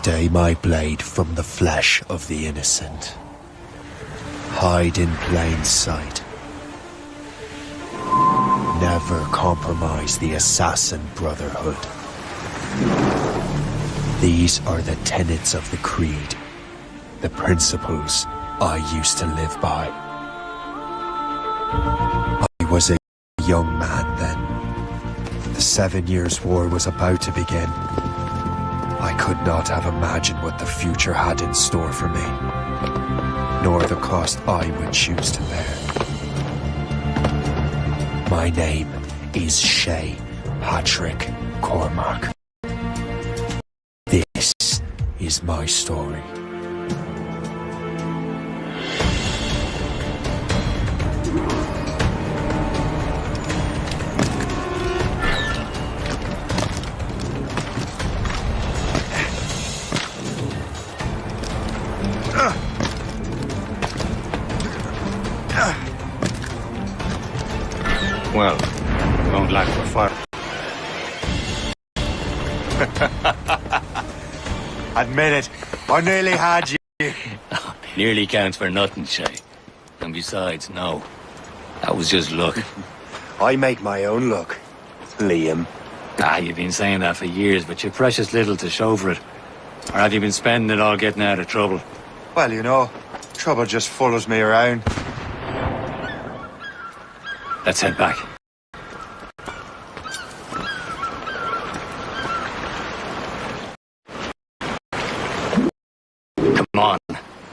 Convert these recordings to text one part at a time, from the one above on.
Stay my blade from the flesh of the innocent. Hide in plain sight. Never compromise the assassin Brotherhood. These are the tenets of the creed, the principles I used to live by. I was a young man then. The 7 Years' War was about to begin. I could not have imagined what the future had in store for me, nor the cost I would choose to bear. My name is Shay Patrick Cormac. This is my story. Well, don't lack for fire. Admit it, I nearly had you. Nearly counts for nothing, Shay. And besides, no. That was just luck. I make my own luck, Liam. You've been saying that for years, but you've precious little to show for it. Or have you been spending it all getting out of trouble? Well, you know, trouble just follows me around. Let's head back. Come on.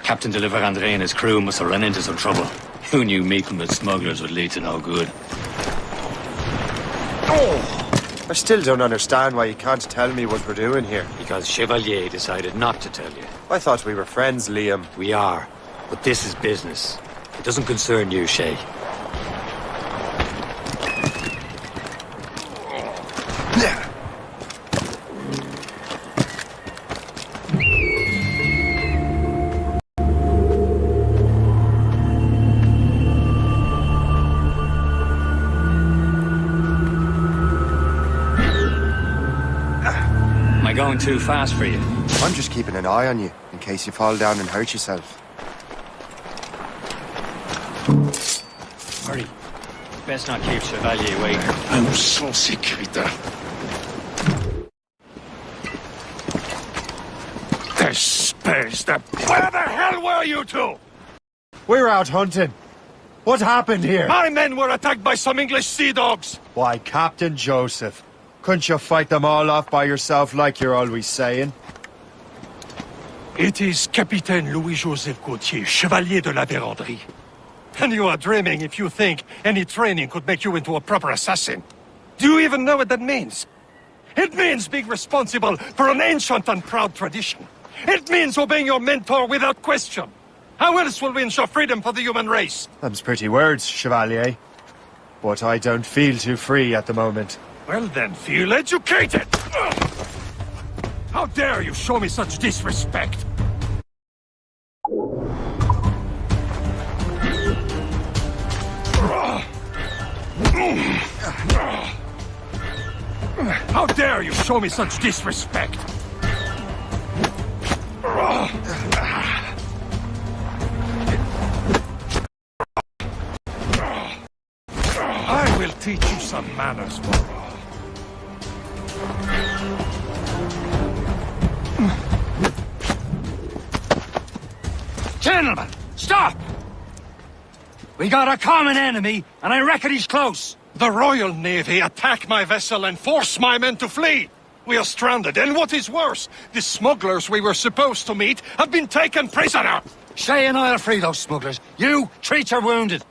Captain de Andre and his crew must have run into some trouble. Who knew meeting with smugglers would lead to no good? I still don't understand why you can't tell me what we're doing here. Because Chevalier decided not to tell you. I thought we were friends, Liam. We are. But this is business. It doesn't concern you, Shay. Going too fast for you. I'm just keeping an eye on you, in case you fall down and hurt yourself. Hurry. Best not keep Chevalier waiting. Nous sommes sécuritaires. Espèce de... Where the hell were you two? We're out hunting. What happened here? My men were attacked by some English sea dogs. Why, Captain Joseph. Couldn't you fight them all off by yourself like you're always saying? It is Capitaine Louis-Joseph Gauthier, Chevalier de la Vérendrye. And you are dreaming if you think any training could make you into a proper assassin. Do you even know what that means? It means being responsible for an ancient and proud tradition. It means obeying your mentor without question. How else will we ensure freedom for the human race? Them's pretty words, Chevalier. But I don't feel too free at the moment. Well then, feel educated! How dare you show me such disrespect? How dare you show me such disrespect? I will teach you some manners, Moro. Gentlemen, stop! We got a common enemy, and I reckon he's close. The Royal Navy attack my vessel and force my men to flee. We are stranded, and what is worse, the smugglers we were supposed to meet have been taken prisoner. Shay and I'll free those smugglers. You, treat your wounded.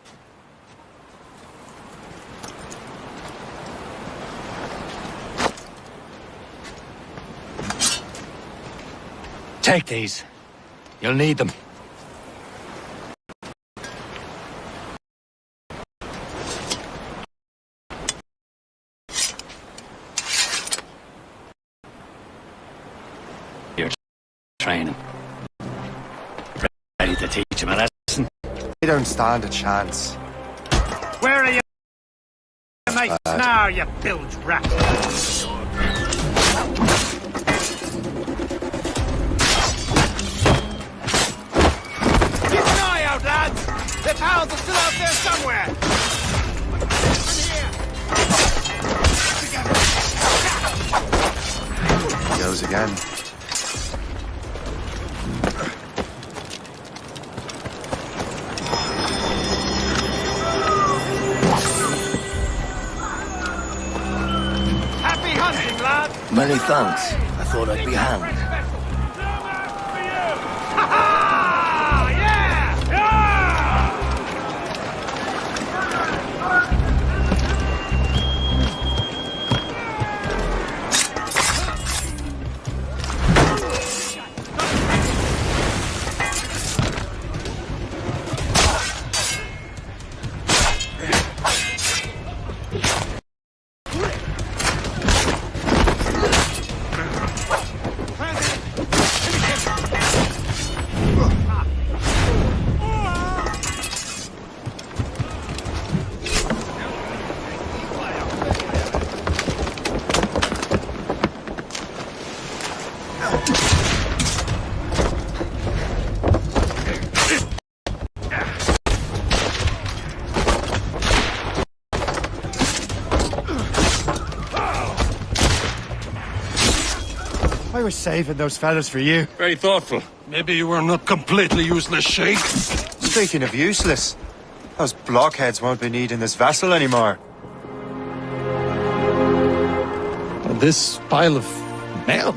Take these. You'll need them. You're training. Ready to teach him a lesson? They don't stand a chance. Where are you, mates now, you bilge rat? are still out there somewhere! I'm here! Goes again. Happy hunting, lad! Many thanks. I thought I'd be hanged. I was saving those fellas for you. Very thoughtful. Maybe you were not completely useless, Shay. Speaking of useless, those blockheads won't be needing this vessel anymore. And this pile of mail?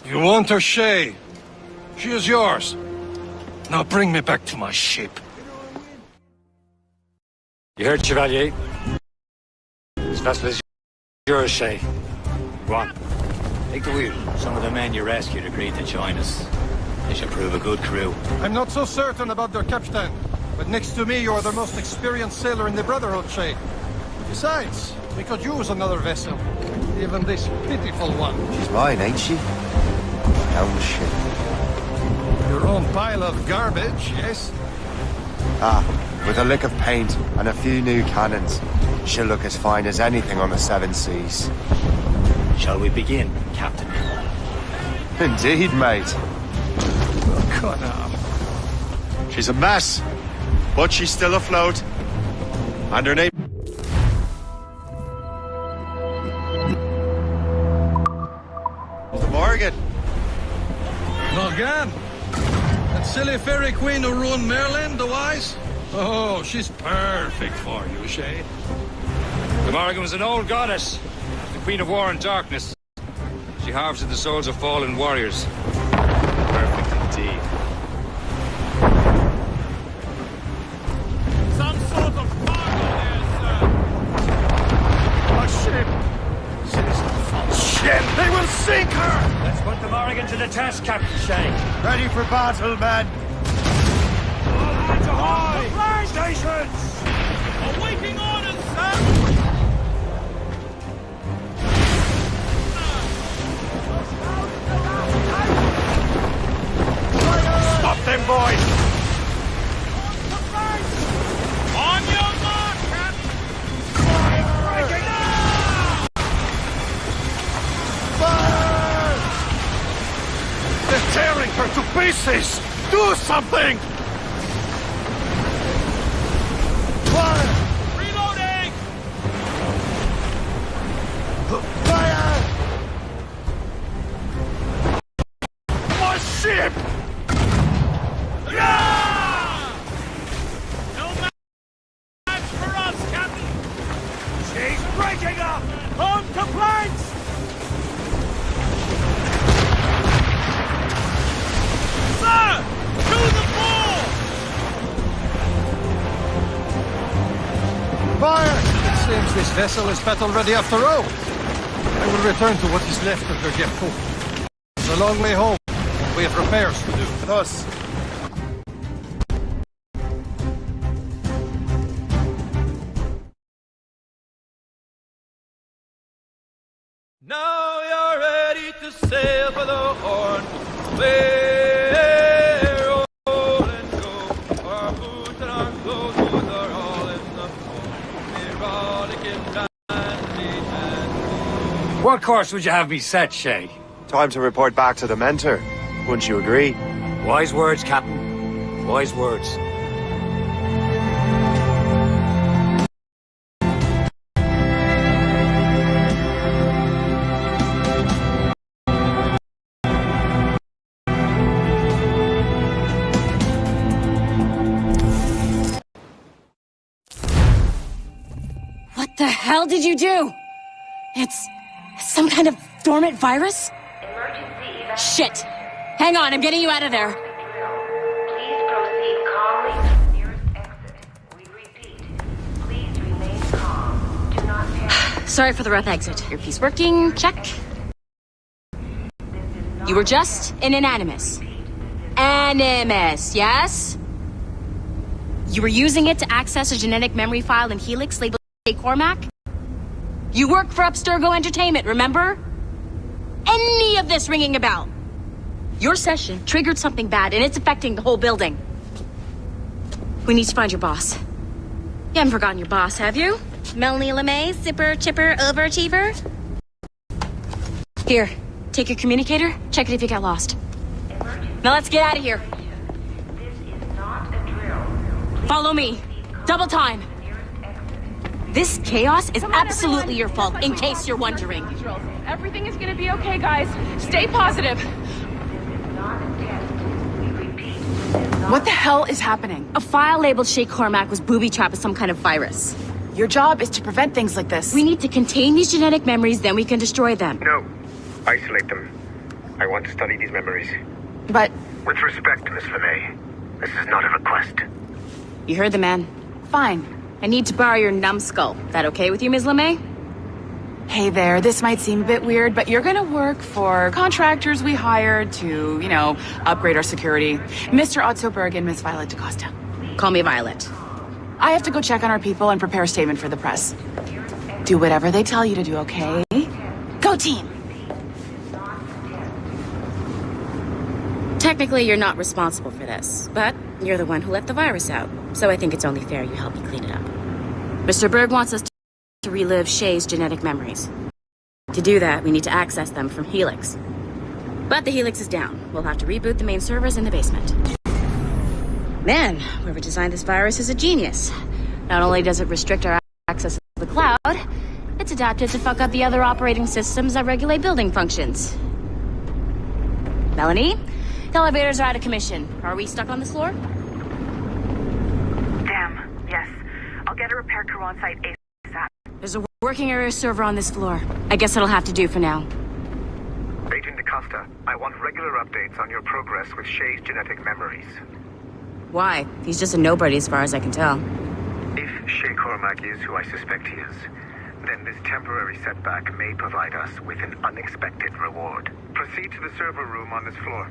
You want her, Shay? She is yours. Now bring me back to my ship. You heard, Chevalier? This vessel is yours, Shay. Go on. Take the wheel. Some of the men you rescued agreed to join us. They should prove a good crew. I'm not so certain about their captain, but next to me, you're the most experienced sailor in the Brotherhood, Shay. Besides, we could use another vessel. Even this pitiful one. She's mine, ain't she? Own ship. Your own pile of garbage, yes? Ah, with a lick of paint and a few new cannons, she'll look as fine as anything on the Seven Seas. Shall we begin, Captain? Indeed, mate. Oh, God, no. She's a mess, but she's still afloat. And her name... The Morgan. Morgan? That silly fairy queen who ruined Merlin, the wise? Oh, she's perfect for you, Shay. The Morgan was an old goddess, the Queen of War and Darkness. She harvested the souls of fallen warriors. Perfect indeed. Some sort of cargo there, sir! A ship! Citizen false ship! They will sink her! Let's put the Morgan to the test, Captain Shay. Ready for battle, men! To high! Stations! Awaiting orders, sir! Stop them, boys! On your mark, Captain! Fire! They're tearing her to pieces! Do something! Fire! Reloading! Fire! My ship! No match for us, Captain! She's breaking up! On to planks! Sir! To the fore! Fire! It seems this vessel is battle ready after all. I will return to what is left of the depot. It's a long way home. We have repairs to do. Thus, Now you're ready to sail for the Horn. We're rolling go. Our boots and our clothes are all in the foam. We're rollicking dandy and What course would you have me set, Shay? time to report back to the mentor. Wouldn't you agree? Wise words, Captain. Wise words. What the hell did you do? It's some kind of dormant virus? Shit! Hang on, I'm getting you out of there. Please proceed calmly to the nearest exit. We repeat, please remain calm. Do not panic. Sorry for the rough exit. Your piece working, check. You were just an animus. Animus, yes? You were using it to access a genetic memory file in Helix labeled J. Cormac? You work for Abstergo Entertainment, remember? Any of this ringing a bell? Your session triggered something bad, and it's affecting the whole building. We need to find your boss. You haven't forgotten your boss, have you? Melanie LeMay, zipper, chipper, overachiever? Here, take your communicator, check it if you got lost. Now let's get out of here. This is not a drill. Follow me. Double time. This chaos is absolutely your fault, in case you're wondering. Everything is gonna be okay, guys. Stay positive. What the hell is happening? A file labeled J. Cormac was booby-trapped with some kind of virus. Your job is to prevent things like this. We need to contain these genetic memories, then we can destroy them. No. Isolate them. I want to study these memories. But With respect, Miss LeMay, this is not a request. You heard the man. fine. I need to borrow your numbskull. That okay with you, Ms. LeMay? Hey there, this might seem a bit weird, but you're gonna work for contractors we hired to, upgrade our security. Mr. Otto Berg and Miss Violet DaCosta. Call me Violet. I have to go check on our people and prepare a statement for the press. Do whatever they tell you to do, okay? Go team! Technically, you're not responsible for this, but you're the one who let the virus out, so I think it's only fair you help me clean it up. Mr. Berg wants us to relive Shay's genetic memories. To do that, we need to access them from Helix. But the Helix is down. We'll have to reboot the main servers in the basement. Man, whoever designed this virus is a genius. Not only does it restrict our access to the cloud, it's adapted to fuck up the other operating systems that regulate building functions. Melanie? The elevators are out of commission. Are we stuck on this floor? Damn, yes. I'll get a repair crew on site ASAP. There's a working area server on this floor. I guess it'll have to do for now. Agent DaCosta, I want regular updates on your progress with Shay's genetic memories. Why? He's just a nobody as far as I can tell. If Shay Cormac is who I suspect he is, then this temporary setback may provide us with an unexpected reward. Proceed to the server room on this floor.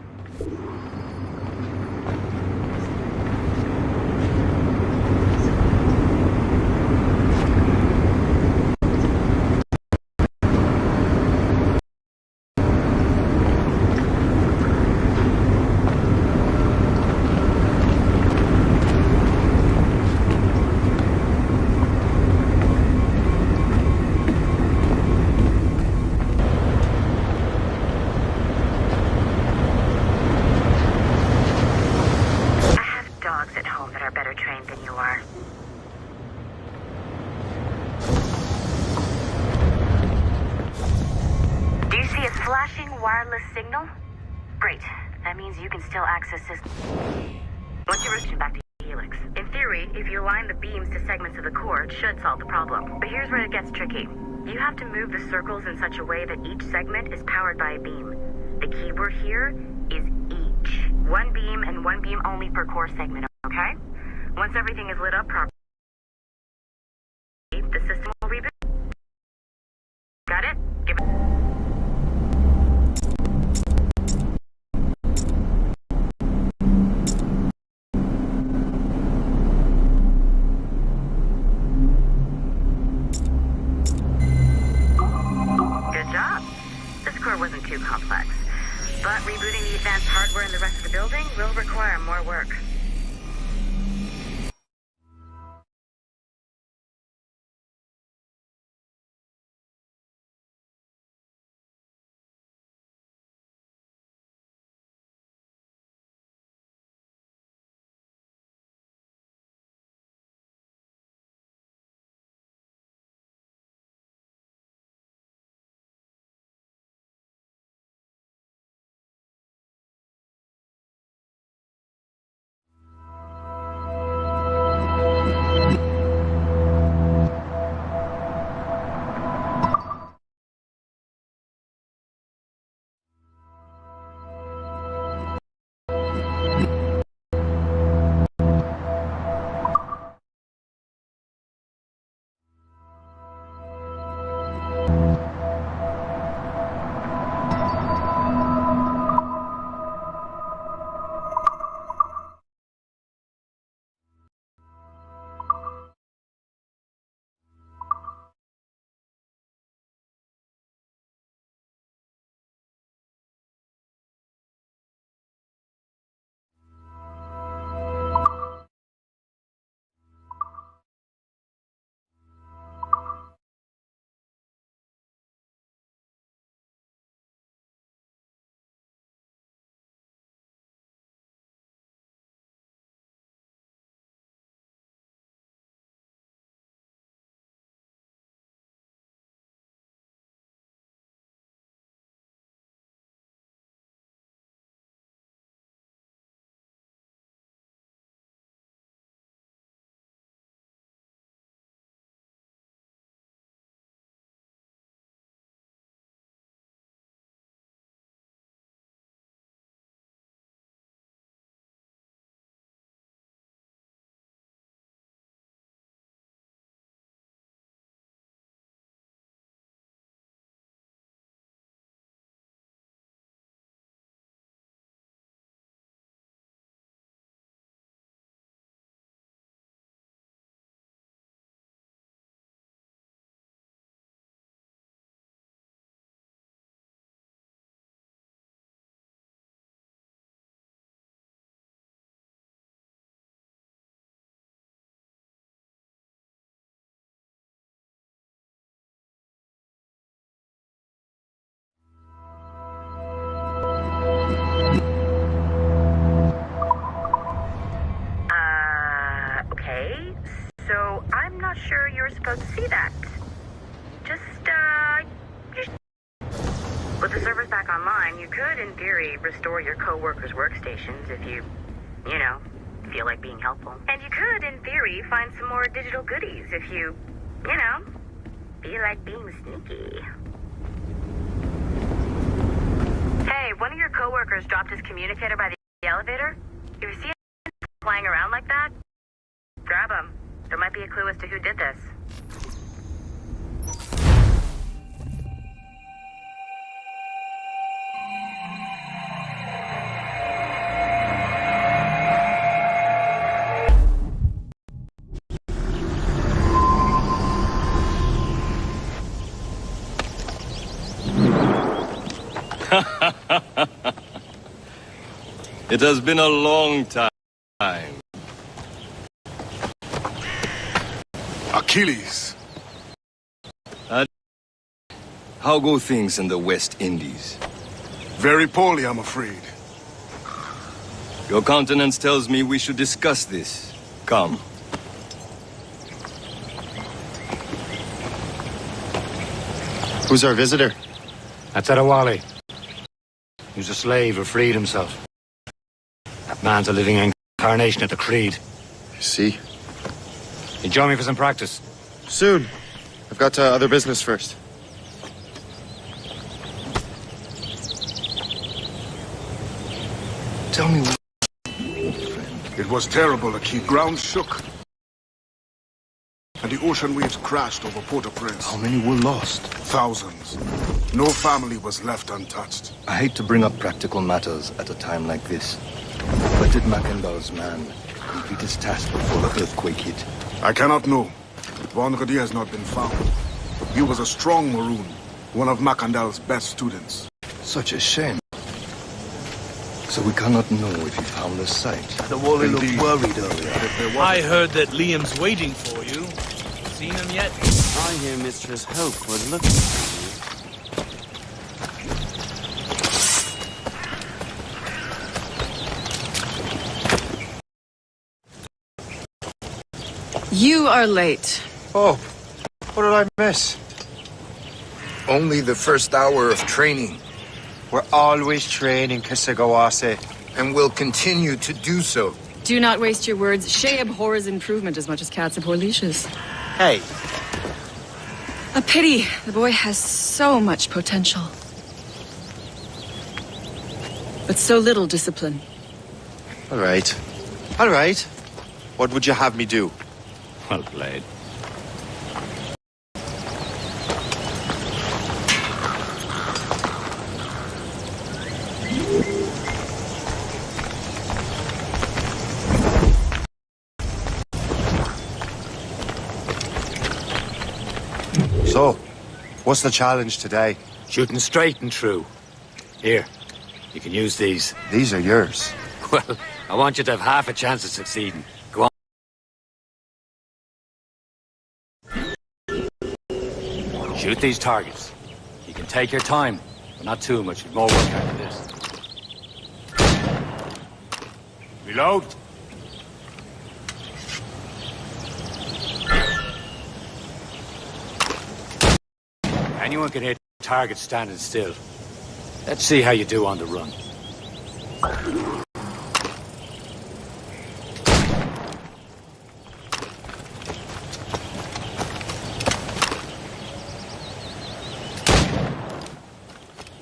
Should solve the problem. But here's where it gets tricky. You have to move the circles in such a way that each segment is powered by a beam. The keyword here is each. One beam and one beam only per core segment, okay? Once everything is lit up properly, the system will reboot. Got it? Give it. Wasn't too complex, but rebooting the advanced hardware in the rest of the building will require more work. so I'm not sure you're supposed to see that. Just, with the servers back online, you could, in theory, restore your co-workers' workstations if you know, feel like being helpful. And you could, in theory, find some more digital goodies if you know, feel like being sneaky. Hey, one of your co-workers dropped his communicator by the elevator. If you see him flying around like that, grab him. There might be a clue as to who did this. It has been a long time. Achilles. How go things in the West Indies? Very poorly, I'm afraid. Your countenance tells me we should discuss this. Come. Who's our visitor? That's Adewale. He was a slave who freed himself. That man's a living incarnation of the Creed. I see. You join me for some practice? Soon. I've got other business first. Tell me what... It was terrible, Akil. Ground shook. And the ocean waves crashed over Port-au-Prince. How many were lost? Thousands. No family was left untouched. I hate to bring up practical matters at a time like this. But did Mackandal's man complete his task before the earthquake hit? I cannot know. Vonredi has not been found. He was a strong Maroon, one of Mackandal's best students. Such a shame. So we cannot know if he found the site. The Wally looked worried earlier. I heard that Liam's waiting for you. Seen him yet? I hear Mistress Hope was looking for you. You are late. Oh, what did I miss? Only the first hour of training. We're always training, Kisagawase. And will continue to do so. Do not waste your words. Shay abhors improvement as much as cats abhor leashes. Hey. A pity. The boy has so much potential. But so little discipline. All right. All right. What would you have me do? Well played. So, what's the challenge today? Shooting straight and true. Here, you can use these. These are yours. Well, I want you to have half a chance of succeeding. Go on. Shoot these targets. You can take your time, but not too much. More work after this. Reload. Anyone can hit targets standing still. Let's see how you do on the run.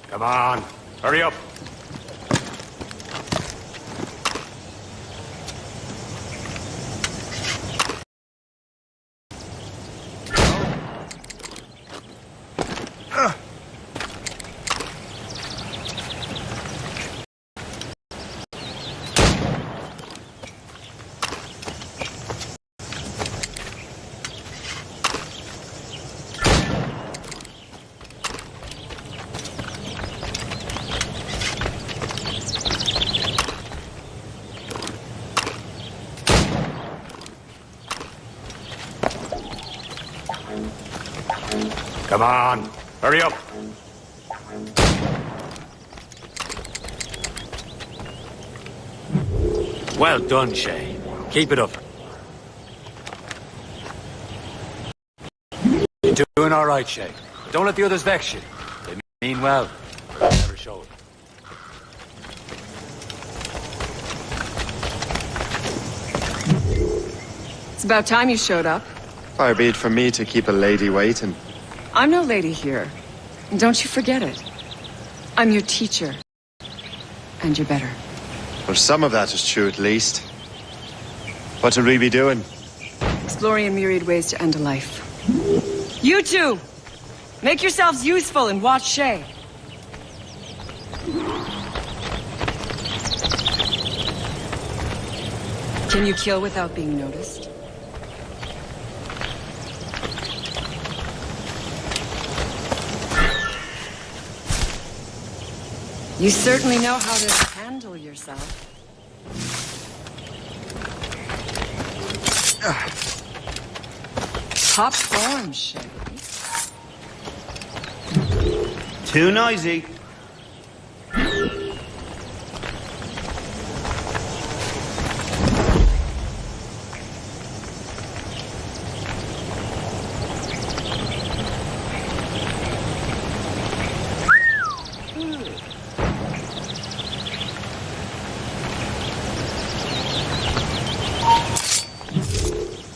Come on, hurry up. Come on, hurry up. Well done, Shay. Keep it up. You're doing all right, Shay. Don't let the others vex you. They mean well. Never show it. It's about time you showed up. Far be it from me to keep a lady waiting. I'm no lady here. And don't you forget it. I'm your teacher. And you're better. Well, some of that is true at least. What will we be doing? Exploring a myriad ways to end a life. You two! Make yourselves useful and watch Shay. Can you kill without being noticed? You certainly know how to handle yourself. Top form, Shay. Too noisy.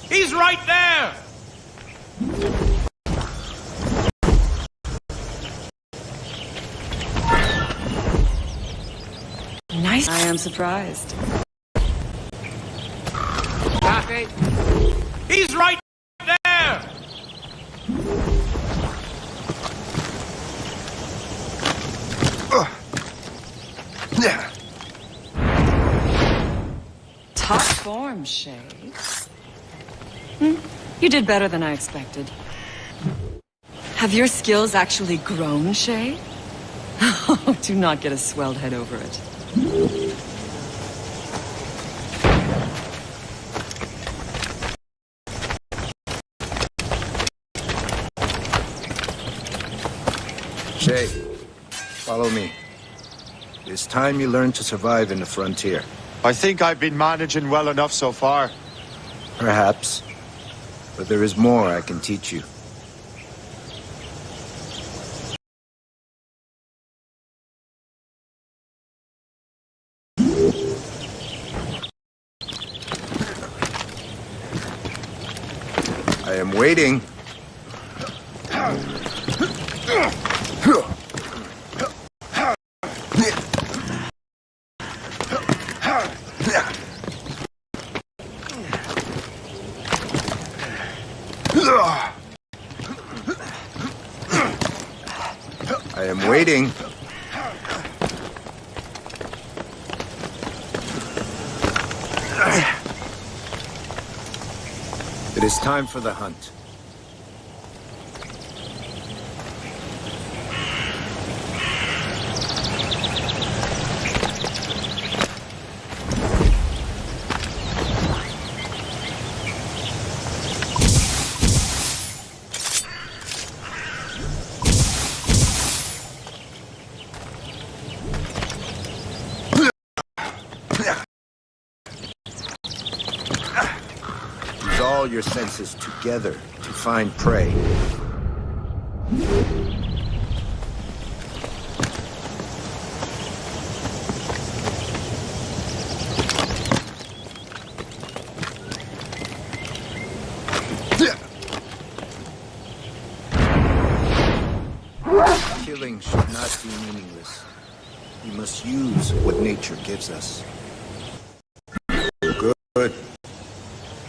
He's right there! Nice. I am surprised. Copy. He's right there! Top form, Shay. You did better than I expected. Have your skills actually grown, Shay? Oh, do not get a swelled head over it. Shay, follow me. It's time you learn to survive in the frontier. I think I've been managing well enough so far. Perhaps. But there is more I can teach you. I am waiting. I am waiting. It is time for the hunt. Use all your senses together to find prey. Killing should not be meaningless. We must use what nature gives us. Good.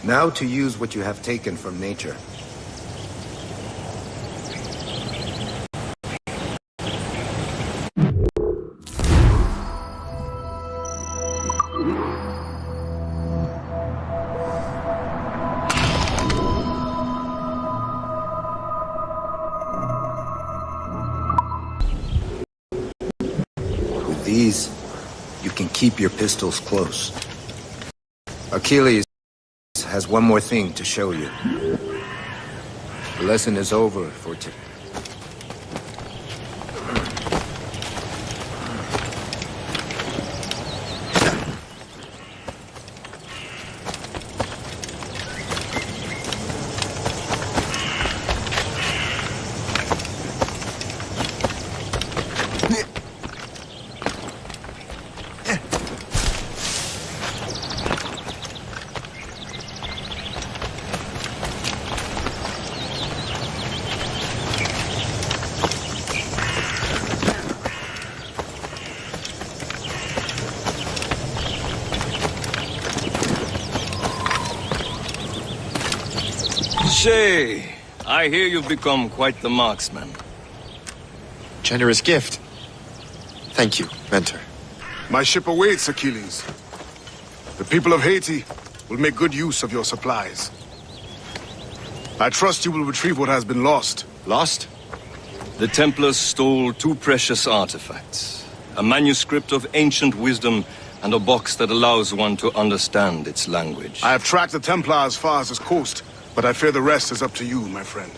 Now to use what you have taken from nature. With these, you can keep your pistols close. Achilles has one more thing to show you. The lesson is over for today. Shay, I hear you've become quite the marksman. Generous gift. Thank you, Mentor. My ship awaits, Achilles. The people of Haiti will make good use of your supplies. I trust you will retrieve what has been lost. Lost? The Templars stole 2 precious artifacts. A manuscript of ancient wisdom and a box that allows one to understand its language. I have tracked the Templar as far as this coast, but I fear the rest is up to you, my friend.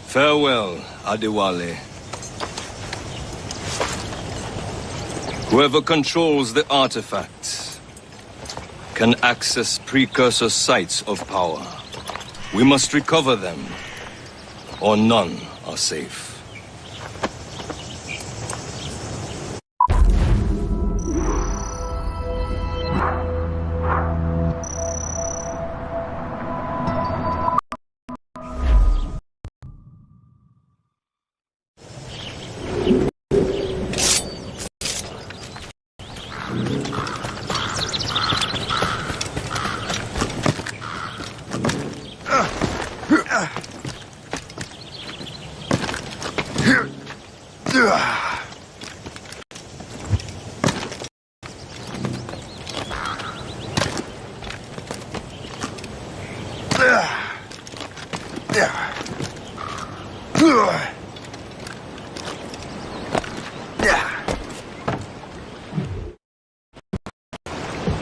Farewell, Adewale. Whoever controls the artifacts can access precursor sites of power. We must recover them, or none are safe.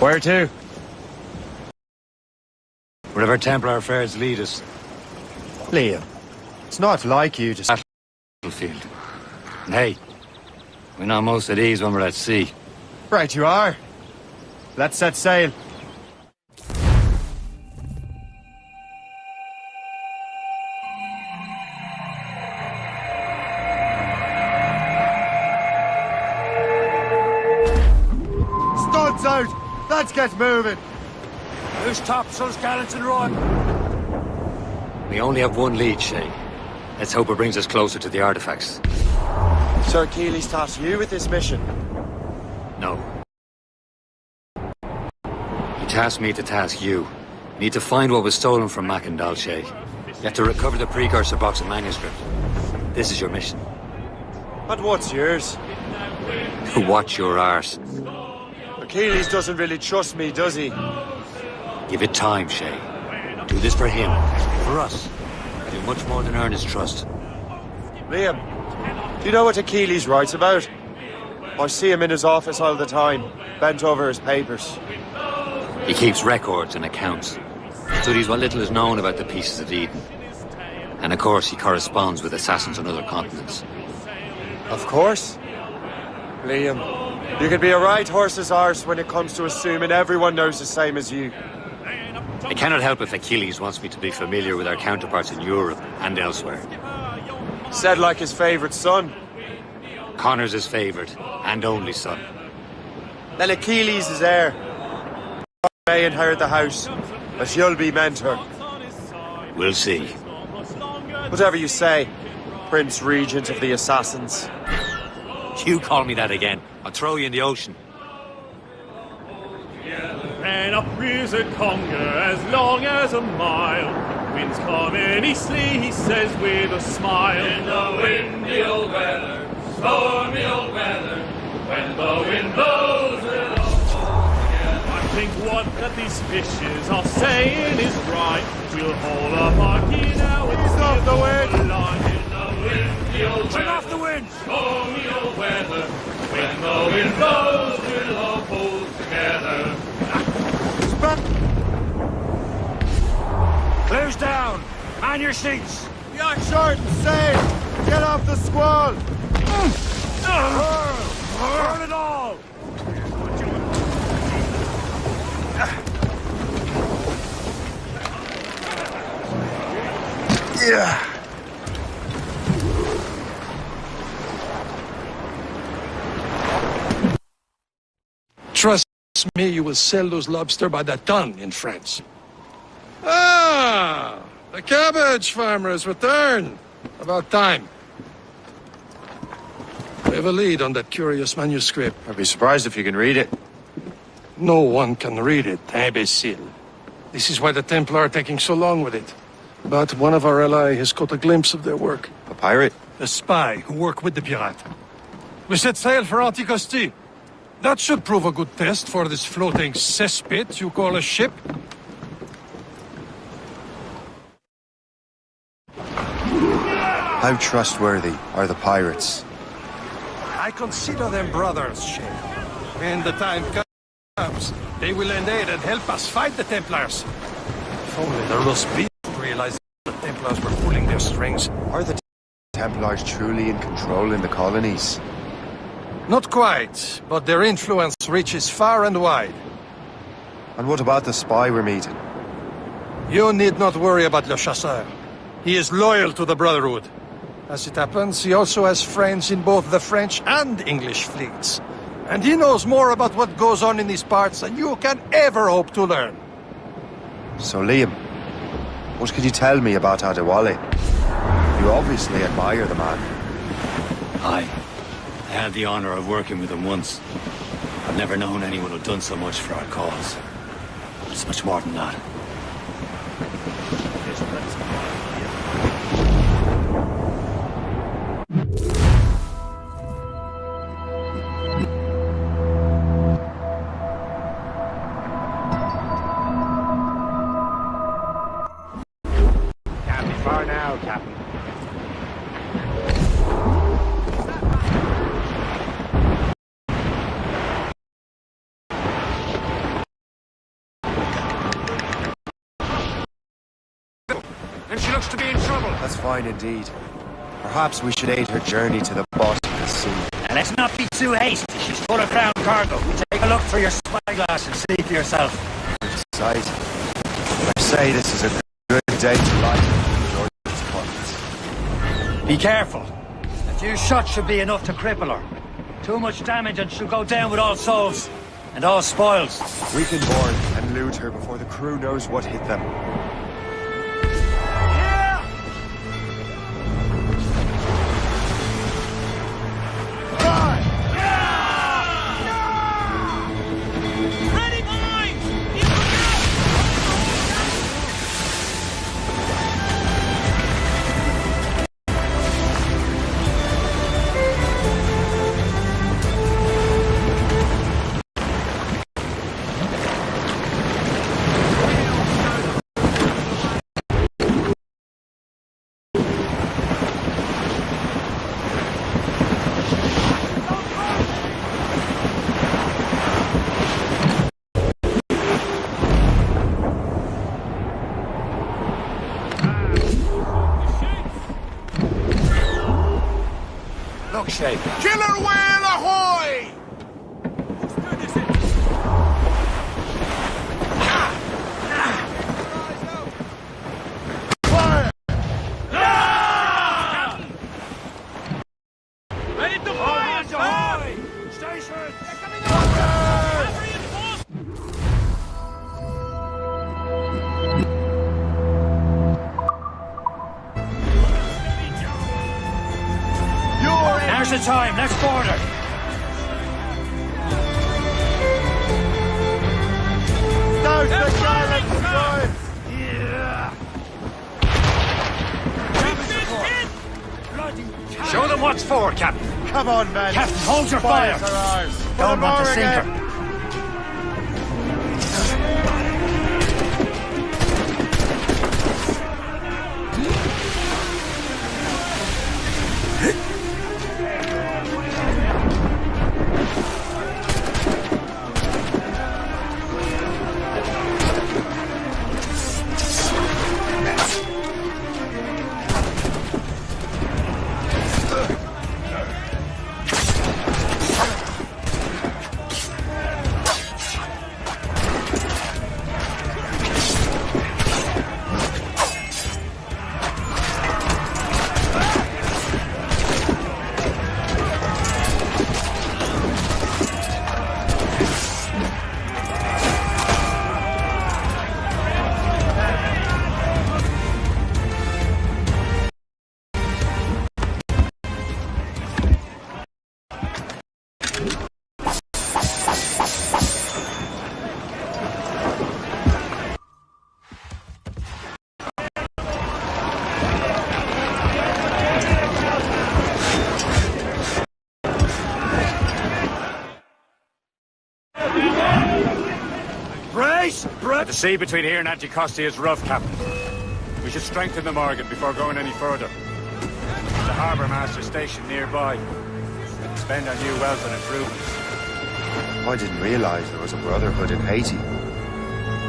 Where to? Wherever Templar affairs lead us. Liam, it's not like you to... Battlefield. And hey, we know most of these when we're at sea. Right you are. Let's set sail. Studs out! Let's get moving! Who's topsails, gallants, and run? We only have one lead, Shay. Let's hope it brings us closer to the artifacts. Sir Achilles tasked you with this mission? No. He tasked me to task you. We need to find what was stolen from Macandal, Shay. You have to recover the precursor box of manuscript. This is your mission. And what's yours? Watch your arse. Achilles doesn't really trust me, does he? Give it time, Shay. Do this for him. For us. Do much more than earn his trust. Liam, do you know what Achilles writes about? I see him in his office all the time, bent over his papers. He keeps records and accounts. Studies what little is known about the pieces of Eden. And of course, he corresponds with assassins on other continents. Of course. Liam, you can be a right horse's arse when it comes to assuming everyone knows the same as you. I cannot help if Achilles wants me to be familiar with our counterparts in Europe and elsewhere. Said like his favorite son. Connor's his favorite and only son. Then Achilles is heir. May inherit the house, but you'll be mentor. We'll see. Whatever you say, Prince Regent of the Assassins. You call me that again, I'll throw you in the ocean. And up is a conger as long as a mile. Winds coming easterly, he says with a smile. In the windy old weather, stormy old weather, when the wind blows we'll all fall together. I think what that these fishes are saying is right. We'll hold up our key now and stop the wind. In the windy old Turn off the wind! stormy old weather, when the wind blows we'll all hold together. Clears down! Man your seats! Yacht short and sail! Get off the squall! Burn it all! Yeah! Trust me, you will sell those lobster by the ton in France. Ah! The cabbage farmer has returned. About time. We have a lead on that curious manuscript. I'd be surprised if you can read it. No one can read it, imbecile. This is why the Templar are taking so long with it. But one of our allies has caught a glimpse of their work. A pirate? A spy who worked with the pirate. We set sail for Anticosti. That should prove a good test for this floating cesspit you call a ship. How trustworthy are the pirates? I consider them brothers, Shay. When the time comes, they will lend aid and help us fight the Templars. If only the Rus people realized the Templars were pulling their strings. Are the Templars truly in control in the colonies? Not quite, but their influence reaches far and wide. And what about the spy we're meeting? You need not worry about Le Chasseur. He is loyal to the Brotherhood. As it happens, he also has friends in both the French and English fleets. And he knows more about what goes on in these parts than you can ever hope to learn. So Liam, what can you tell me about Adewale? You obviously admire the man. I had the honor of working with him once. I've never known anyone who'd done so much for our cause. It's much more than that. Can't be far now, Captain. And she looks to be in trouble. That's fine indeed. Perhaps we should aid her journey to the bottom of the sea. And let's not be too hasty. She's full of crown cargo. Take a look through your spyglass and see for yourself. Sight. I say this is a good day to light enjoy these points. Be careful. A few shots should be enough to cripple her. Too much damage and she'll go down with all souls. And all spoils. We can board and loot her before the crew knows what hit them. Look, Shay. Killer whale ahoy! Fire! Ready to fire, ahoy! Station! Now's the time. Let's board her. Now's the silence time! Show them what's for, Captain. Come on, man. Captain, hold your fire. Don't want to sink her. The sea between here and Anticosti is rough, Captain. We should strengthen the Morgan before going any further. There's a harbour master station nearby. We can spend on new wells and improvements. I didn't realize there was a Brotherhood in Haiti.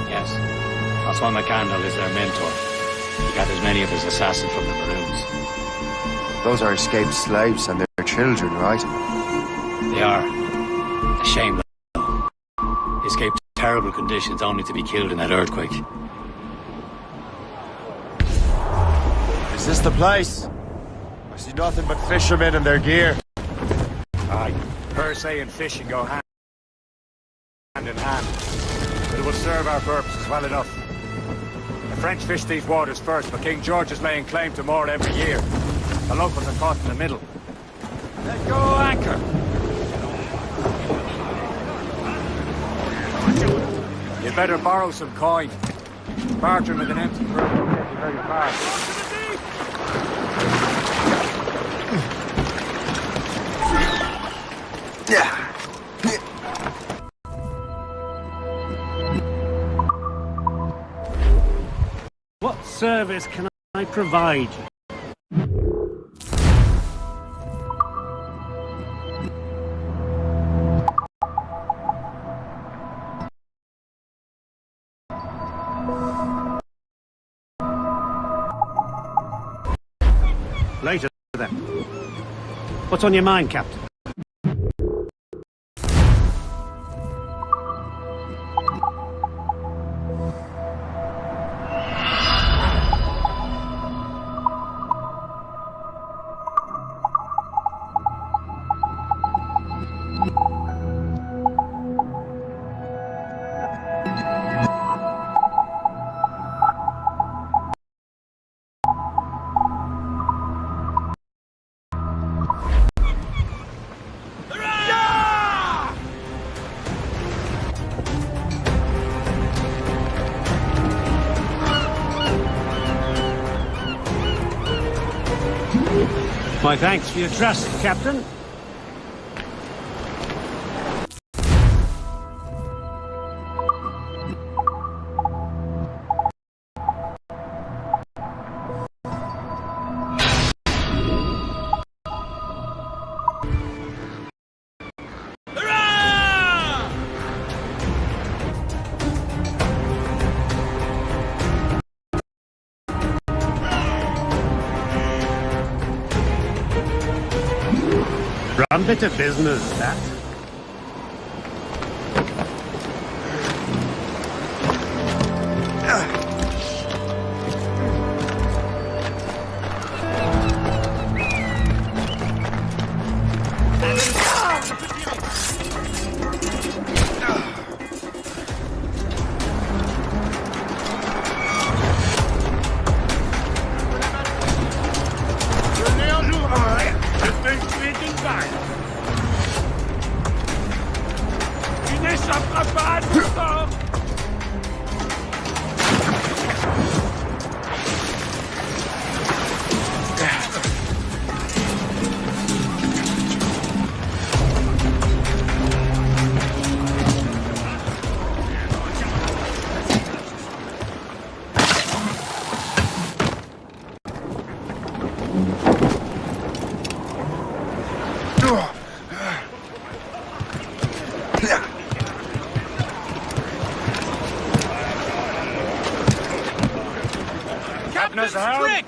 Yes. Francois McCandle is their mentor. He gathers many of his assassins from the Maroons. Those are escaped slaves and their children, right? They are. A shame, though. They escaped terrible conditions only to be killed in that earthquake. Is this the place? I see nothing but fishermen and their gear. Aye. Per se and fishing go hand in hand. But it will serve our purposes well enough. The French fish these waters first, but King George is laying claim to more every year. The locals are caught in the middle. Let go anchor! You'd better borrow some coin. Bartering with an empty bird will get you very fast. What service can I provide you? Later, then. What's on your mind, Captain? My thanks for your trust, Captain. Rum bit of business, that.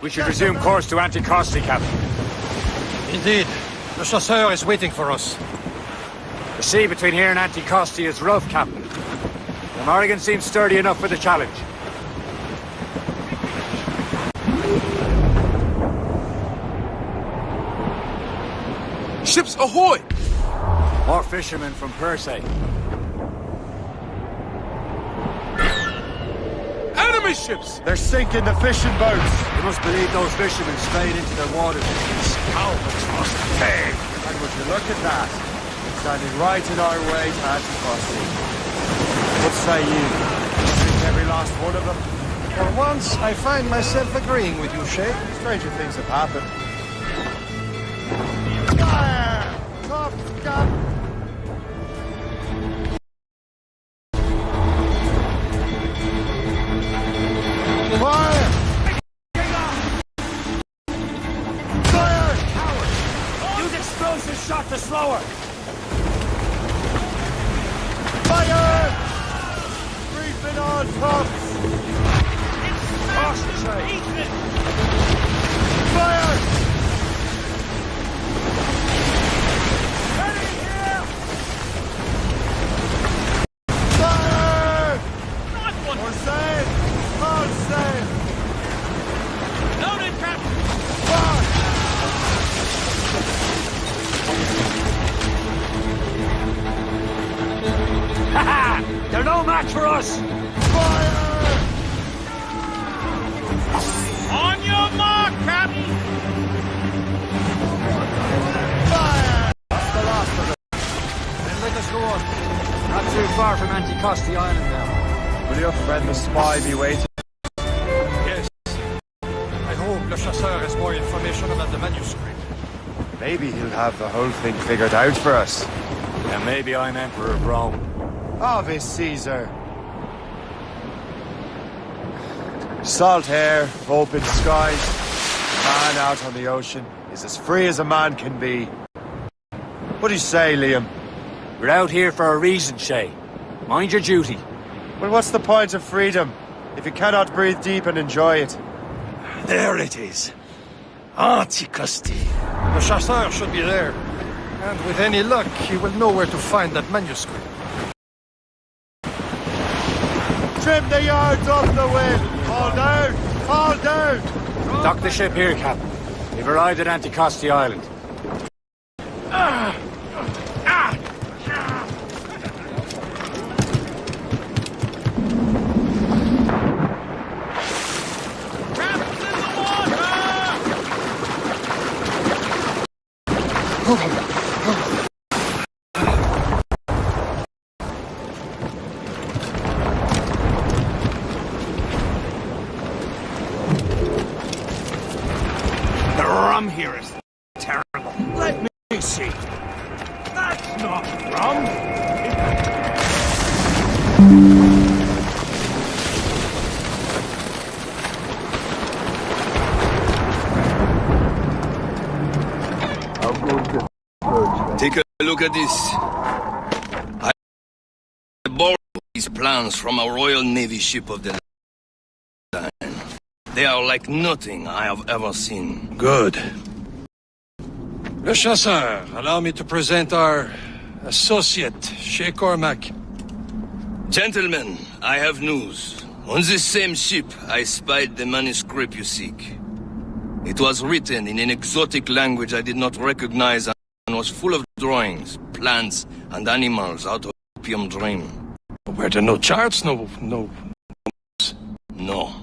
We should resume course to Anticosti, Captain. Indeed. The chasseur is waiting for us. The sea between here and Anticosti is rough, Captain. The Morrigan seems sturdy enough for the challenge. Ships ahoy! More fishermen from Persay. Enemy ships! They're sinking the fishing boats! You must believe those fishermen strayed into their waters. And would you look at that? Standing right in our way to Anticosti. What say you? Sink every last one of them? For once, I find myself agreeing with you, Shay. Stranger things have happened. Fire! Top gun! shot to slow her! Fire! Creeping on tops! Concentrate! Fire! Enemy here! Fire! Not one! We're safe! All safe! Loaded, Captain! Ha! They're no match for us! Fire! On your mark, Captain! Fire! That's the last of it. Then let us go on. Not too far from Anticosti Island now. Will your friend the spy be waiting? Yes. I hope Le Chasseur has more information about the manuscript. Maybe he'll have the whole thing figured out for us. And maybe I'm Emperor of Rome. Ave Caesar. Salt air, open skies, a man out on the ocean is as free as a man can be. What do you say, Liam? We're out here for a reason, Shay. Mind your duty. Well, what's the point of freedom if you cannot breathe deep and enjoy it? There it is. Anticosti. The Chasseur should be there. And with any luck, he will know where to find that manuscript. Trim the yards off the wind! Fall down! Fall down! Dock the ship here, Captain. We've arrived at Anticosti Island. The rum here is terrible. Let me see. That's not rum. Take a look at this. I borrowed these plans from a Royal Navy ship of the line. They are like nothing I have ever seen. Good. Le Chasseur, allow me to present our associate, Shay Cormac. Gentlemen, I have news. On this same ship, I spied the manuscript you seek. It was written in an exotic language I did not recognize and was full of drawings, plants, and animals out of opium dream. Were there no charts? No. No.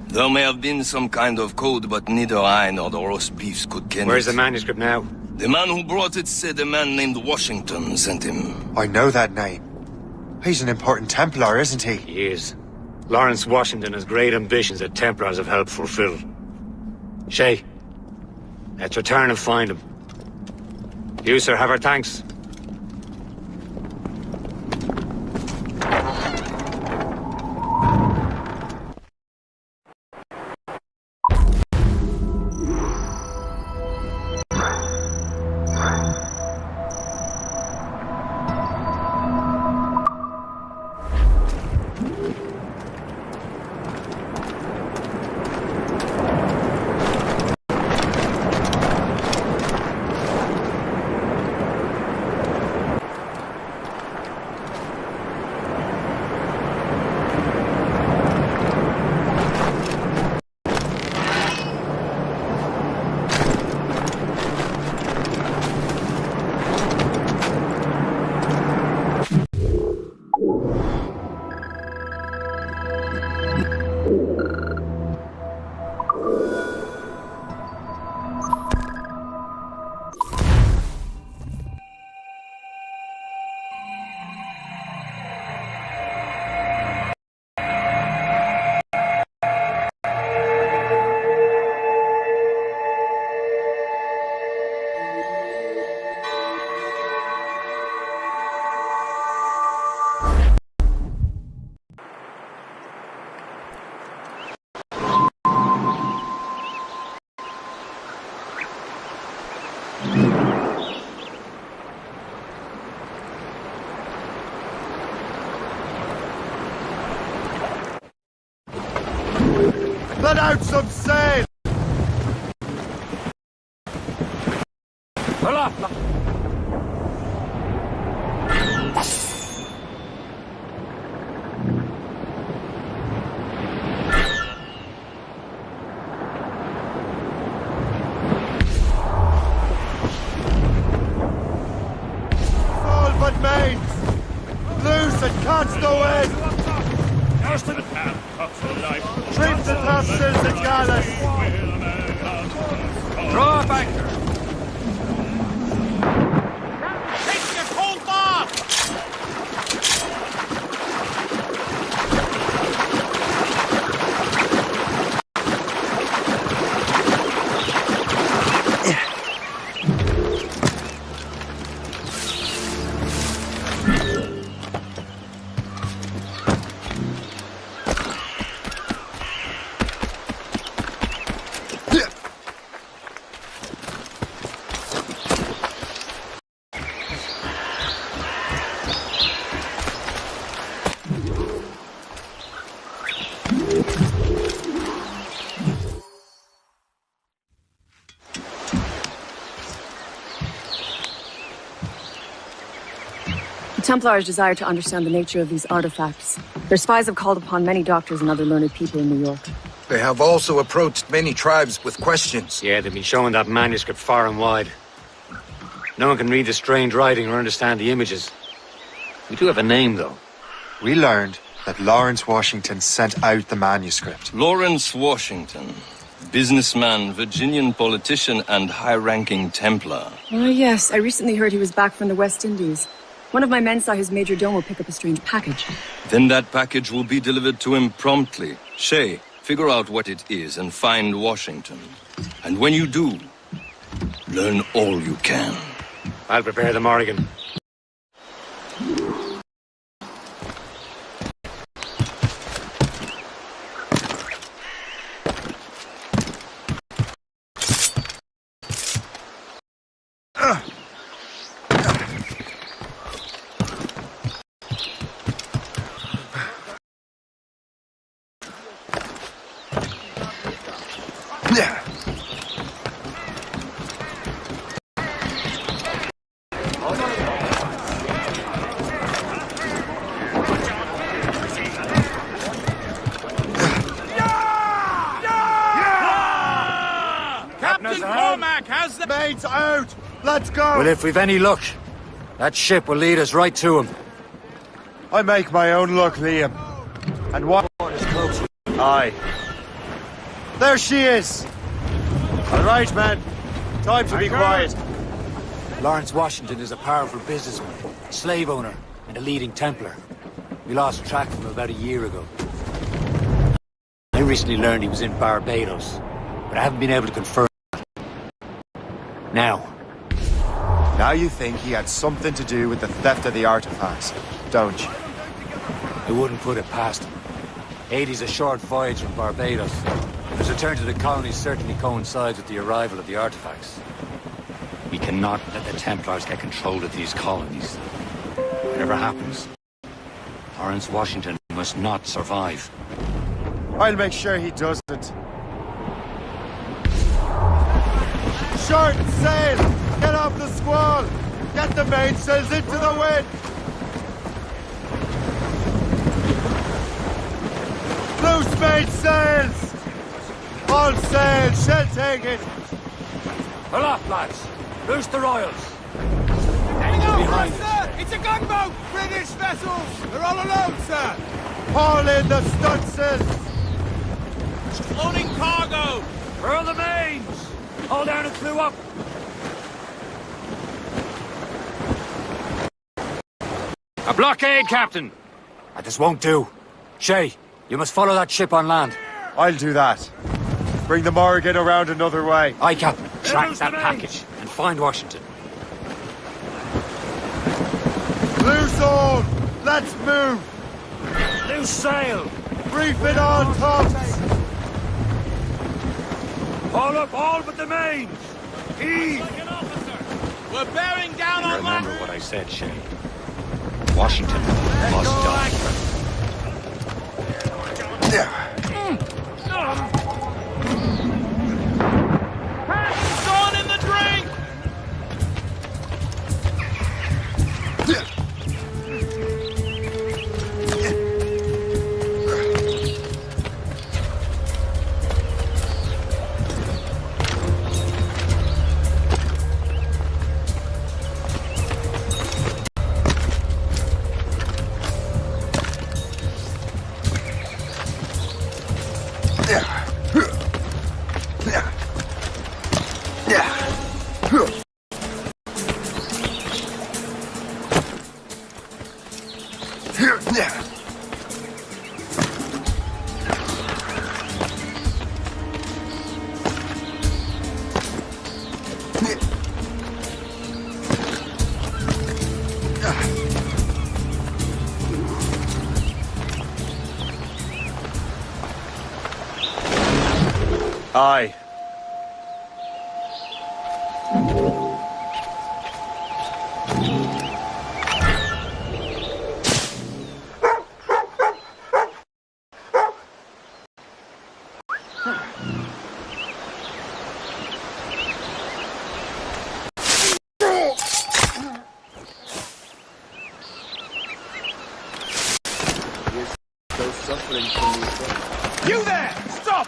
There may have been some kind of code, but neither I nor the roast beefs could ken Where's it. the manuscript now? The man who brought it said a man named Washington sent him. I know that name. He's an important Templar, isn't he? He is. Lawrence Washington has great ambitions that Templars have helped fulfill. Shay, let's return and find him. You, sir, have our thanks. But mains! Loose and catch the wind! Treat the tassels and gallus! Draw up anchor! Take your cold bar! Templars desire to understand the nature of these artifacts. Their spies have called upon many doctors and other learned people in New York. They have also approached many tribes with questions. Yeah, they've been showing that manuscript far and wide. No one can read the strange writing or understand the images. We do have a name, though. We learned that Lawrence Washington sent out the manuscript. Lawrence Washington. Businessman, Virginian politician, and high-ranking Templar. Oh, yes. I recently heard he was back from the West Indies. One of my men saw his major domo pick up a strange package. Then that package will be delivered to him promptly. Shay, figure out what it is and find Washington. And when you do, learn all you can. I'll prepare the Morrigan. Mates out! Let's go! Well, if we've any luck, that ship will lead us right to him. I make my own luck, Liam. And what is close? Aye. There she is! Alright, man. Time to be quiet. Lawrence Washington is a powerful businessman, slave owner, and a leading Templar. We lost track of him about a year ago. I recently learned he was in Barbados, but I haven't been able to confirm. Now you think he had something to do with the theft of the artifacts, don't you? I wouldn't put it past him. Haiti's a short voyage from Barbados. His return to the colonies certainly coincides with the arrival of the artifacts. We cannot let the Templars get control of these colonies. Whatever happens, Lawrence Washington must not survive. I'll make sure he doesn't. Short sail! Get off the squall! Get the mainsails into the wind! Loose mainsails! All sail! Shall take it! Pull off, lads! Loose the royals! Behind sir! It's a gunboat! British vessels! They're all alone, sir! Haul in the stunsails! Loading cargo! Furl the mains! Hold down and clew up! A blockade, Captain! This won't do. Shay, you must follow that ship on land. I'll do that. Bring the Morrigan around another way. Aye, Captain. Track that package and find Washington. Loose all! Let's move! Loose sail! Reef it on tops! Haul up all but the mains! Heave! We're bearing down on land! Remember what I said, Shay. Washington must die. Gone in the drink! Aye. You there! Stop!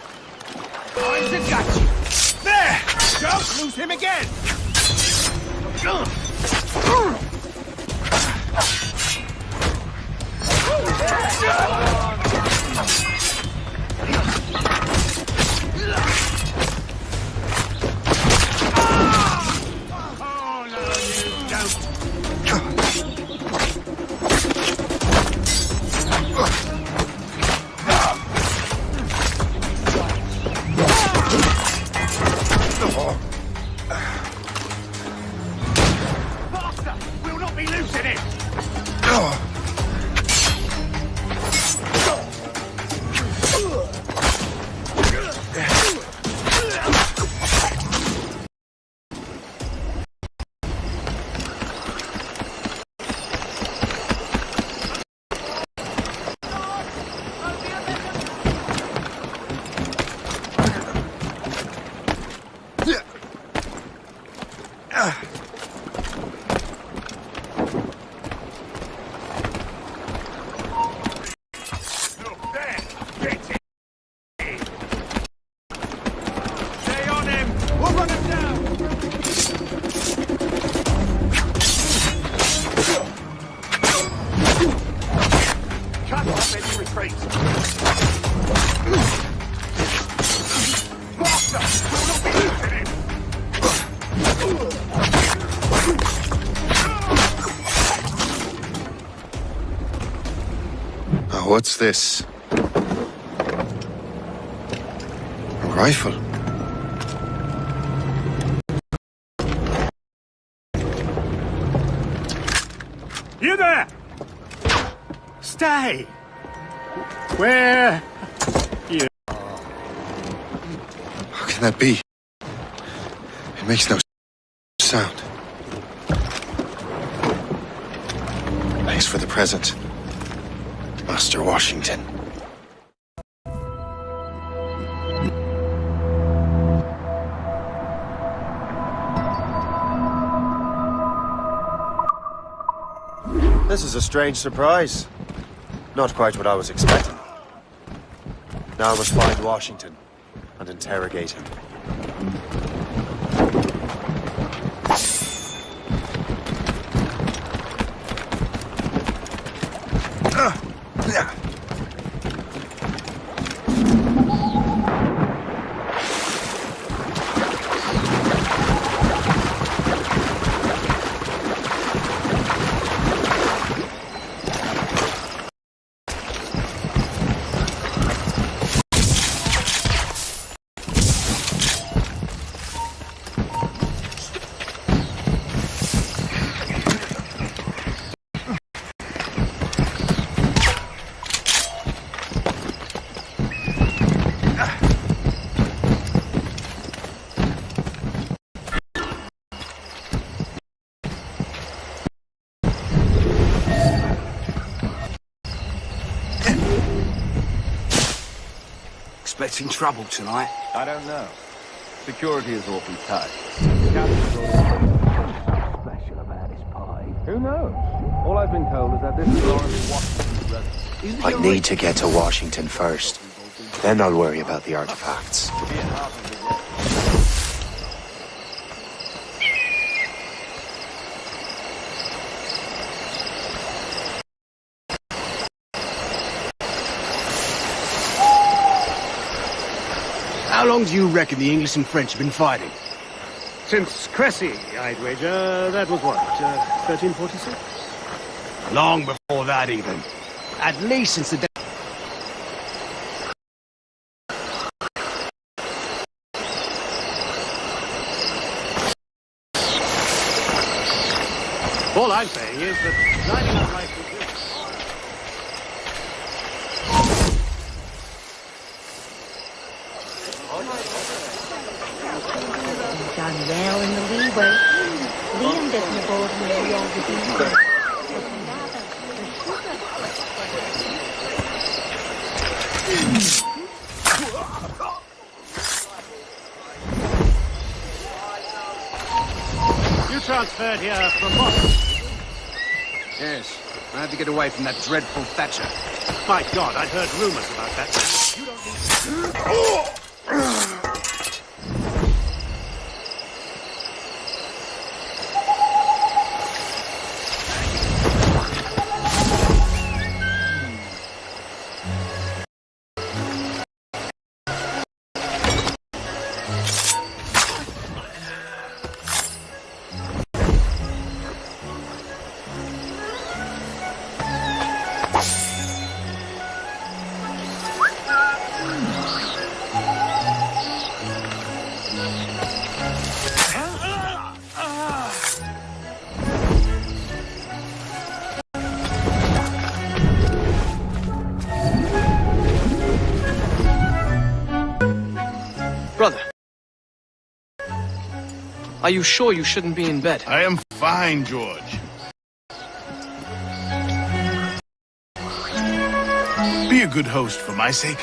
Eyes have got you! There! Don't lose him again! What's this? A rifle? You there! Stay! Where? You. How can that be? It makes no sound. Thanks for the present, Master Washington. This is a strange surprise. Not quite what I was expecting. Now I must find Washington and interrogate him. Expecting trouble tonight? I don't know. Security is awfully tight. Special about his pie. Who knows? All I've been told is that this is Lawrence Washington's residence. I need to get to Washington first. Then I'll worry about the artifacts. How long do you reckon the English and French have been fighting? Since Cressy, I'd wager, that was what, 1346? Long before that, even. At least since the day. All I'm saying is that lining up like we do. Done well in the leeway. Liam didn't board me all the details. You transferred here from Boston? Yes. I had to get away from that dreadful Thatcher. My God, I'd heard rumors about that. You don't need... Brother, are you sure you shouldn't be in bed? I am fine, George. Be a good host for my sake.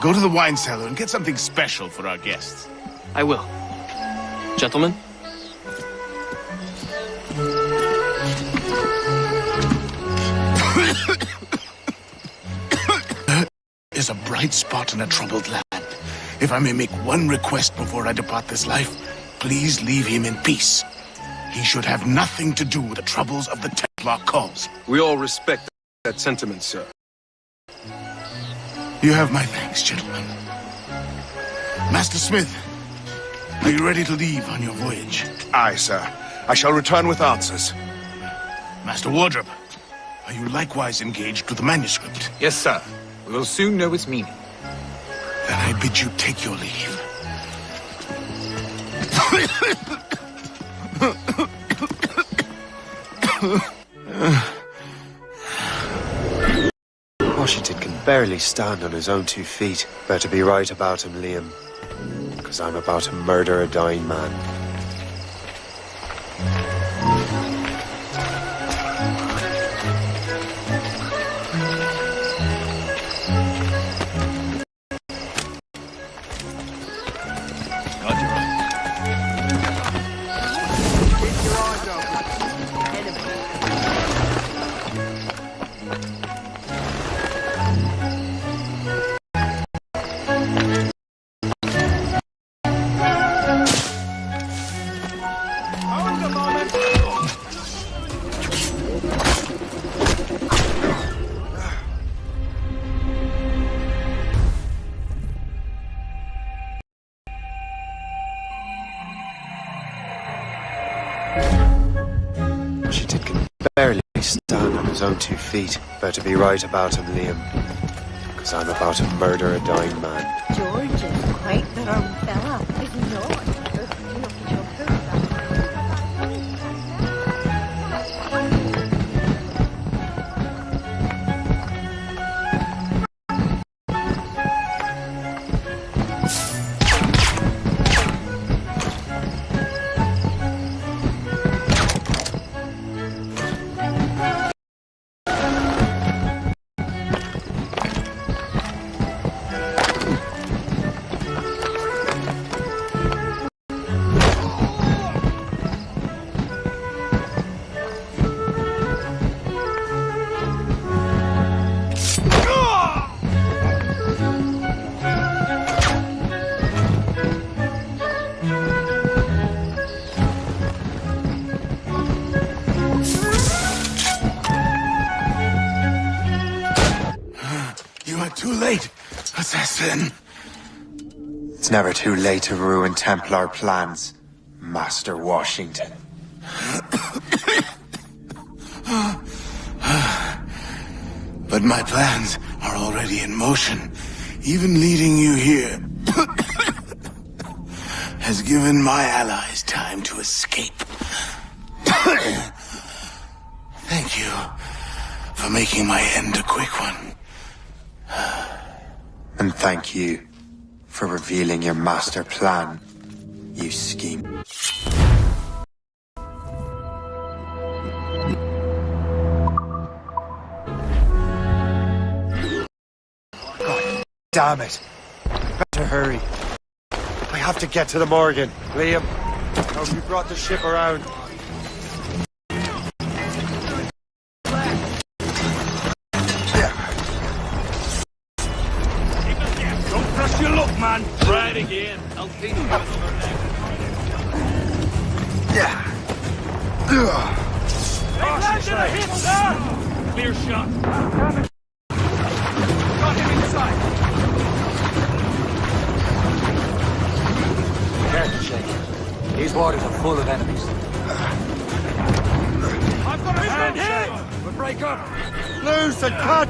Go to the wine cellar and get something special for our guests. I will. Gentlemen? Is a bright spot in a troubled land. If I may make one request before I depart this life, please leave him in peace. He should have nothing to do with the troubles of the Templar cause. We all respect that sentiment, sir. You have my thanks, gentlemen. Master Smith, are you ready to leave on your voyage? Aye, sir. I shall return with answers. Master Wardrop, are you likewise engaged with the manuscript? Yes, sir. We will soon know its meaning. Then I bid you take your leave. Washington can barely stand on his own 2 feet. Better be right about him, Liam. Because I'm about to murder a dying man. Washington can barely stand on his own 2 feet. Better be right about him, Liam. Because I'm about to murder a dying man. George is quite the wrong fella, is he not? Too late, assassin. It's never too late to ruin Templar plans. Master Washington. But my plans are already in motion. Even leading you here has given my allies time to escape. Thank you for making my end a quick one. And thank you for revealing your master plan, you scheme. God damn it. Better hurry. I have to get to the Morgan. Liam, have you brought the ship around? Don't press your luck, man. Try it again. Altaïr got another leg. Landed a hit, sir! Clear shot. Got him inside. Careful, Shane. These waters are full of enemies. I've got a man hit! We'll break up. Loose and cut!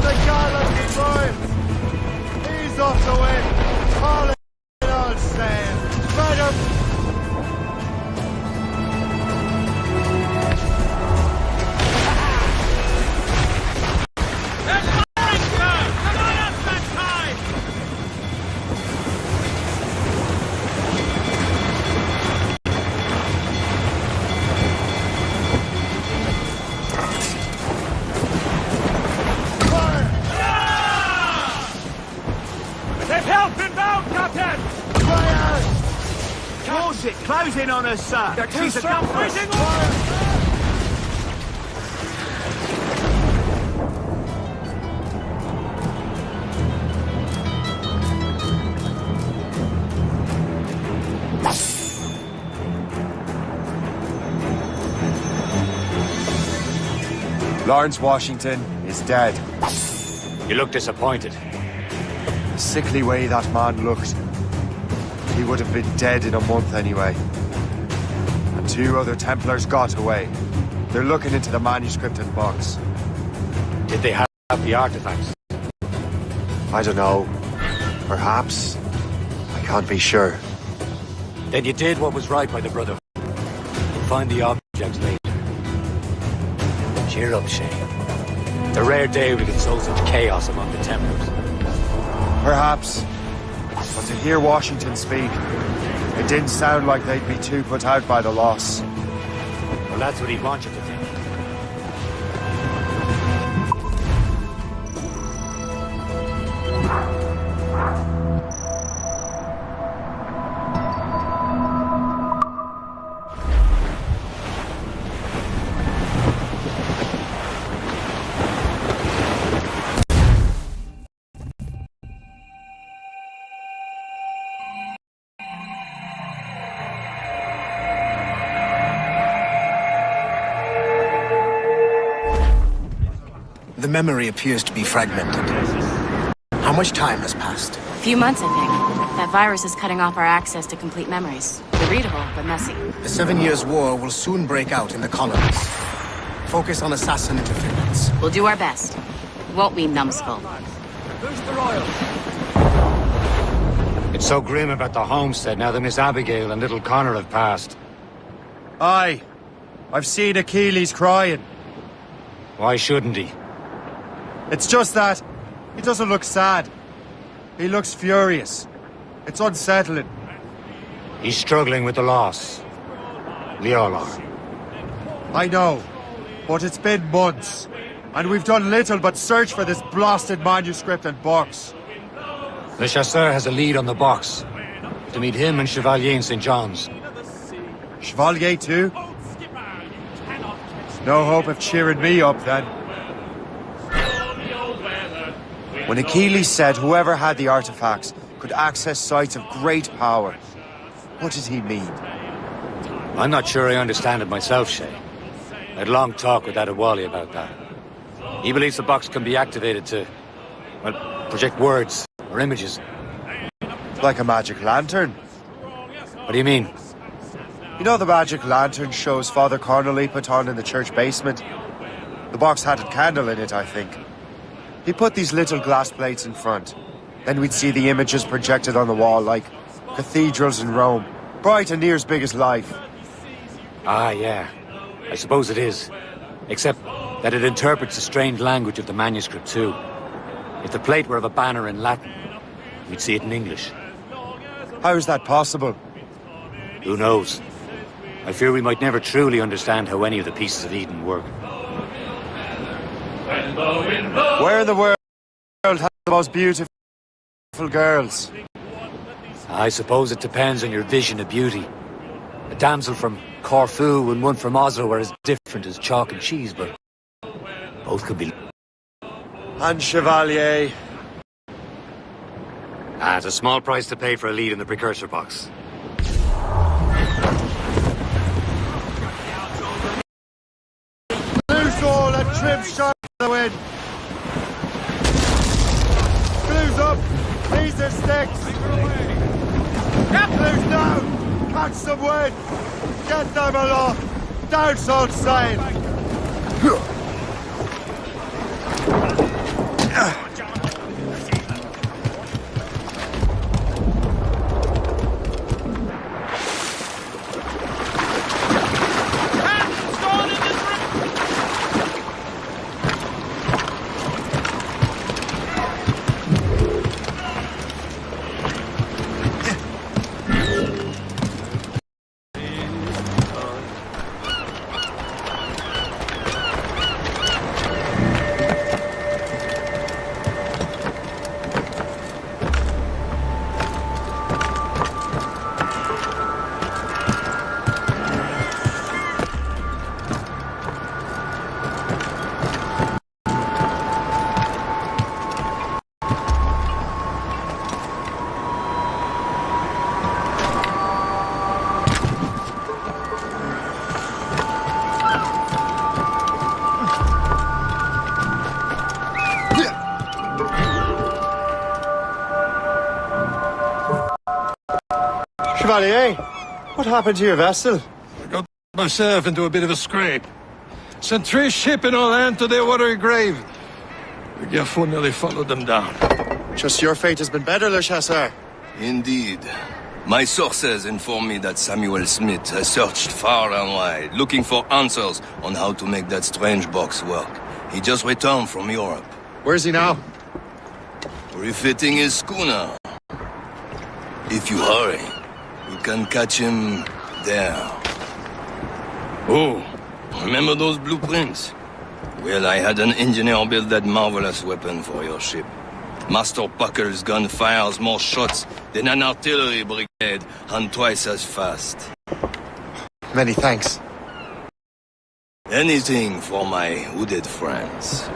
The Gallopy boys! He's off the wind! All in all sail! Spread him! They've helped inbound, Captain! Fire! Close it! Closing on us, sir! They're too She's a strong! compass. Fighting on! Lawrence Washington is dead. You look disappointed. The sickly way that man looked. He would have been dead in a month anyway. And 2 other Templars got away. They're looking into the manuscript and box. Did they have the artifacts? I don't know. Perhaps. I can't be sure. Then you did what was right by the Brotherhood. We'll find the objects later. Cheer up, Shane. The rare day we can sow such chaos among the Templars. Perhaps. But to hear Washington speak, it didn't sound like they'd be too put out by the loss. Well, that's what he'd want you to think. The memory appears to be fragmented. How much time has passed? A few months, I think. That virus is cutting off our access to complete memories. They're readable, but messy. The 7 Years' War will soon break out in the colonies. Focus on assassin interference. We'll do our best. Won't we, numbskull? Who's the Royals? It's so grim about the homestead now that Miss Abigail and little Connor have passed. Aye. I've seen Achilles crying. Why shouldn't he? It's just that he doesn't look sad. He looks furious. It's unsettling. He's struggling with the loss. We all are. I know, but it's been months, and we've done little but search for this blasted manuscript and box. Le Chasseur has a lead on the box. To meet him and Chevalier in St. John's. Chevalier too? No hope of cheering me up then. When Achilles said whoever had the artifacts could access sites of great power, what did he mean? I'm not sure I understand it myself, Shay. I had a long talk with Adewale about that. He believes the box can be activated to, well, project words or images. Like a magic lantern. What do you mean? You know the magic lantern shows Father Connolly put on in the church basement? The box had a candle in it, I think. He put these little glass plates in front. Then we'd see the images projected on the wall like cathedrals in Rome. Bright and near as big as life. Ah, yeah. I suppose it is. Except that it interprets the strange language of the manuscript too. If the plate were of a banner in Latin, we'd see it in English. How is that possible? Who knows? I fear we might never truly understand how any of the pieces of Eden work. Where in the world have the most beautiful girls? I suppose it depends on your vision of beauty. A damsel from Corfu and one from Oslo are as different as chalk and cheese, but both could be... And Chevalier. It's a small price to pay for a lead in the precursor box. Loose all and trim sharp to the wind. Blues up. These are sticks. Blues down. Catch some wind. Get them aloft. Down salt sail. Chevalier, what happened to your vessel? I got myself into a bit of a scrape. Sent 3 ship in all hand to their watery grave. The Gerfaut nearly followed them down. Just your fate has been better, Le Chasseur. Indeed. My sources inform me that Samuel Smith has searched far and wide, looking for answers on how to make that strange box work. He just returned from Europe. Where's he now? Refitting his schooner. If you hurry, you can catch him there. Oh, remember those blueprints? Well, I had an engineer build that marvelous weapon for your ship. Master Puckle's gun fires more shots than an artillery brigade and twice as fast. Many thanks. Anything for my hooded friends.